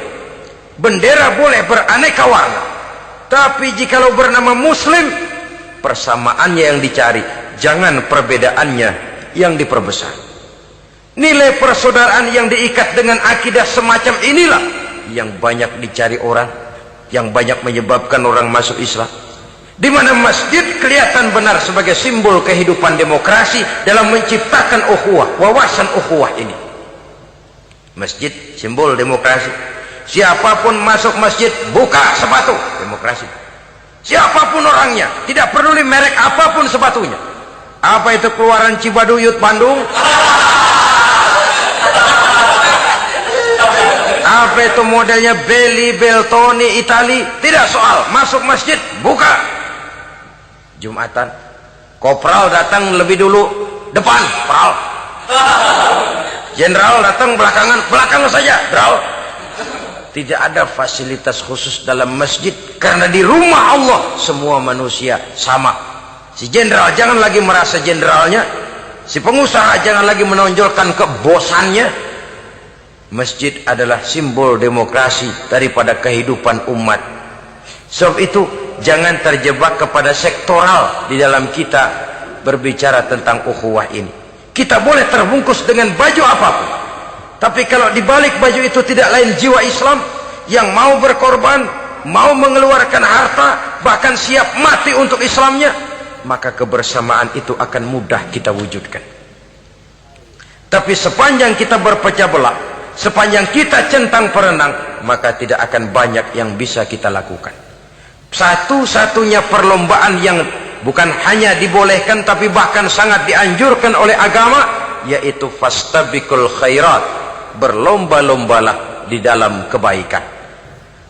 bendera boleh beraneka warna, tapi jikalau bernama muslim, persamaannya yang dicari, jangan perbedaannya yang diperbesar. Nilai persaudaraan yang diikat dengan akidah semacam inilah yang banyak dicari orang, yang banyak menyebabkan orang masuk Islam. Di mana masjid kelihatan benar sebagai simbol kehidupan demokrasi dalam menciptakan ukhuwah, wawasan ukhuwah ini. Masjid simbol demokrasi. Siapapun masuk masjid buka sepatu, demokrasi. Siapapun orangnya, tidak peduli merek apapun sepatunya. Apa itu keluaran Cibaduyut Bandung? Apa itu modelnya Belli, Beltoni, Itali? Tidak soal, masuk masjid buka. Jumatan, kopral datang lebih dulu depan, pral. Jenderal datang belakang saja, pral. Tidak ada fasilitas khusus dalam masjid, karena di rumah Allah semua manusia sama. Si jenderal jangan lagi merasa jenderalnya, si pengusaha jangan lagi menonjolkan kebosannya. Masjid adalah simbol demokrasi daripada kehidupan umat. Sebab itu jangan terjebak kepada sektoral di dalam kita berbicara tentang ukhuwah ini. Kita boleh terbungkus dengan baju apapun, tapi kalau di balik baju itu tidak lain jiwa Islam yang mau berkorban, mau mengeluarkan harta, bahkan siap mati untuk Islamnya, maka kebersamaan itu akan mudah kita wujudkan. Tapi sepanjang kita berpecah belah, sepanjang kita centang perenang, maka tidak akan banyak yang bisa kita lakukan. Satu-satunya perlombaan yang bukan hanya dibolehkan tapi bahkan sangat dianjurkan oleh agama, yaitu fastabiqul khairat, berlomba-lombalah di dalam kebaikan.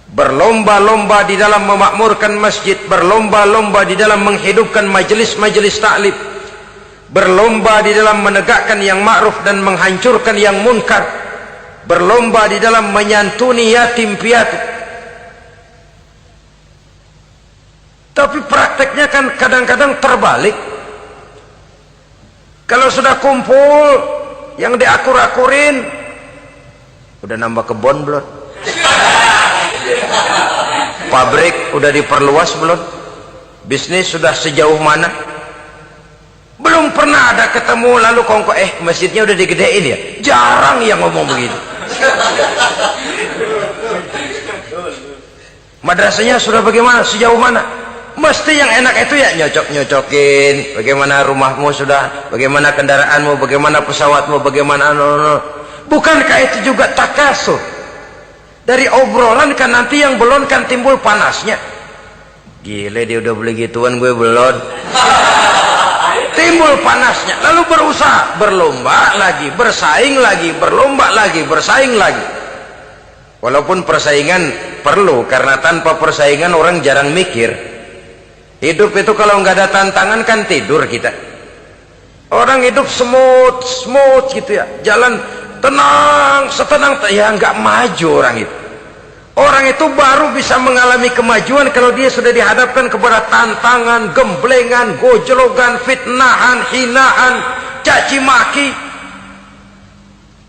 berlomba-lomba di dalam memakmurkan masjid, berlomba-lomba di dalam menghidupkan majelis-majelis taklim, berlomba di dalam menegakkan yang ma'ruf dan menghancurkan yang munkar, berlomba di dalam menyantuni yatim piatu. Tapi prakteknya kan kadang-kadang terbalik. Kalau sudah kumpul yang diakur-akurin, udah nambah kebon belum? Pabrik udah diperluas belum? Bisnis sudah sejauh mana? Belum pernah ada ketemu lalu kongko masjidnya udah digedein ya. Jarang yang ngomong begitu. Madrasahnya sudah bagaimana, sejauh mana? Mesti yang enak itu ya nyocok-nyocokin. Bagaimana rumahmu sudah, bagaimana kendaraanmu, bagaimana pesawatmu, bagaimana bukankah itu juga takasur? Dari obrolan kan nanti yang belum kan timbul panasnya. Gile dia udah beli gituan, gue belum. Timbul panasnya, lalu berusaha, berlomba lagi, bersaing lagi, berlomba lagi, bersaing lagi. Walaupun persaingan perlu, karena tanpa persaingan orang jarang mikir. Hidup itu kalau nggak ada tantangan kan tidur kita. Orang hidup smooth gitu ya, jalan tenang, setenang ya nggak maju orang itu. Orang itu baru bisa mengalami kemajuan kalau dia sudah dihadapkan kepada tantangan, gemblengan, gojlogan, fitnahan, hinaan, caci maki.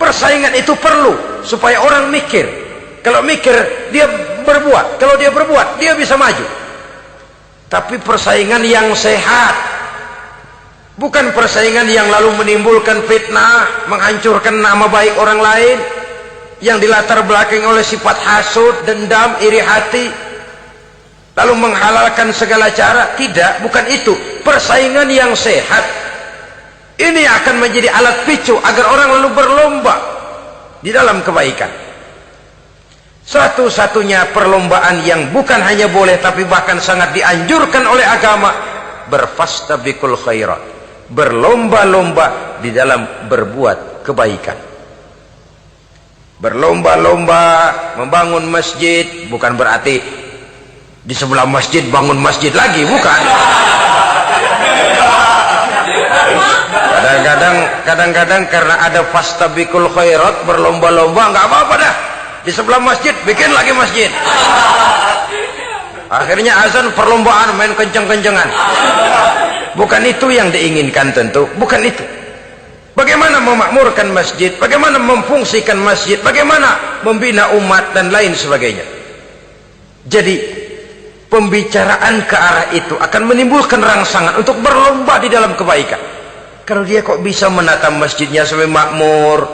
Persaingan itu perlu supaya orang mikir. Kalau mikir dia berbuat, kalau dia berbuat dia bisa maju. Tapi persaingan yang sehat, bukan persaingan yang lalu menimbulkan fitnah, menghancurkan nama baik orang lain, yang dilatar belakangi oleh sifat hasud, dendam, iri hati, lalu menghalalkan segala cara. Tidak, bukan itu. Persaingan yang sehat ini akan menjadi alat picu agar orang lalu berlomba di dalam kebaikan. Satu-satunya perlombaan yang bukan hanya boleh tapi bahkan sangat dianjurkan oleh agama, berfastabiqul khairat, berlomba-lomba di dalam berbuat kebaikan. Berlomba-lomba membangun masjid bukan berarti di sebelah masjid bangun masjid lagi, bukan. Kadang-kadang karena ada fastabiqul khairat, berlomba-lomba, nggak apa-apa dah. Di sebelah masjid bikin lagi masjid. Akhirnya azan perlombaan main kenceng-kencengan. Bukan itu yang diinginkan tentu, bukan itu. Bagaimana memakmurkan masjid, bagaimana memfungsikan masjid, bagaimana membina umat dan lain sebagainya. Jadi pembicaraan ke arah itu akan menimbulkan rangsangan untuk berlomba di dalam kebaikan. Kalau dia kok bisa menata masjidnya sampai makmur,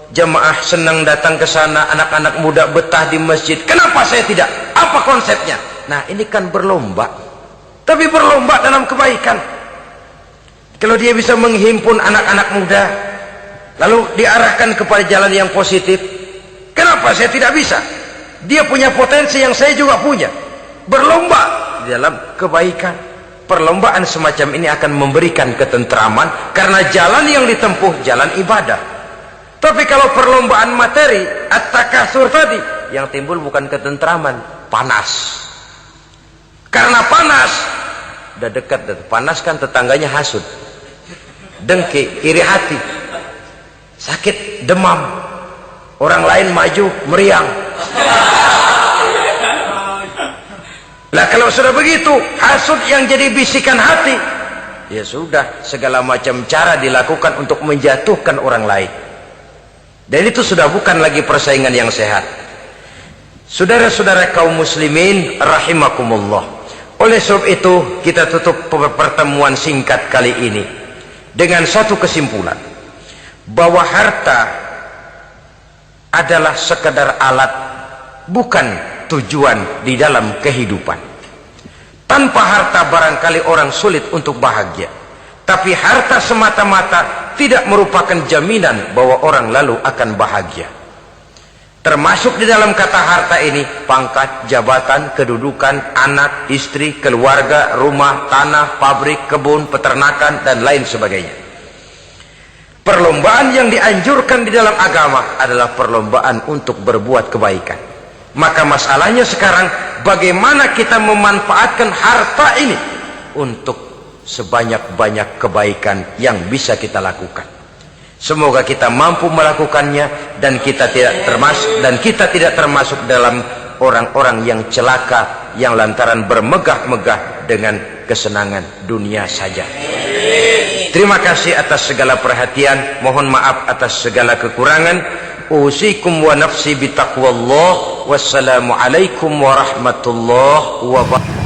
jamaah senang datang ke sana, anak-anak muda betah di masjid, kenapa saya tidak? Apa konsepnya? Nah, ini kan berlomba, tapi berlomba dalam kebaikan. Kalau dia bisa menghimpun anak-anak muda lalu diarahkan kepada jalan yang positif, kenapa saya tidak bisa? Dia punya potensi yang saya juga punya. Berlomba di dalam kebaikan. Perlombaan semacam ini akan memberikan ketentraman karena jalan yang ditempuh jalan ibadah. Tapi kalau perlombaan materi, at-takasur tadi, yang timbul bukan ketentraman, panas. Karena panas, udah dekat, panas kan tetangganya hasud, dengki, iri hati, sakit, demam, orang lain maju, meriang. Lah kalau sudah begitu, hasud yang jadi bisikan hati, ya sudah, segala macam cara dilakukan untuk menjatuhkan orang lain. Dan itu sudah bukan lagi persaingan yang sehat. Saudara-saudara kaum muslimin rahimakumullah. Oleh sebab itu kita tutup pertemuan singkat kali ini dengan satu kesimpulan, bahwa harta adalah sekadar alat, bukan tujuan di dalam kehidupan. Tanpa harta barangkali orang sulit untuk bahagia, tapi harta semata-mata tidak merupakan jaminan bahwa orang lalu akan bahagia. Termasuk di dalam kata harta ini pangkat, jabatan, kedudukan, anak, istri, keluarga, rumah, tanah, pabrik, kebun, peternakan, dan lain sebagainya. Perlombaan yang dianjurkan di dalam agama adalah perlombaan untuk berbuat kebaikan. Maka masalahnya sekarang bagaimana kita memanfaatkan harta ini untuk sebanyak-banyak kebaikan yang bisa kita lakukan. Semoga kita mampu melakukannya dan kita tidak termasuk dalam orang-orang yang celaka yang lantaran bermegah-megah dengan kesenangan dunia saja. Terima kasih atas segala perhatian, mohon maaf atas segala kekurangan. Usikum wa nafsi bitaqwallah. Wassalamualaikum warahmatullahi wabarakatuh.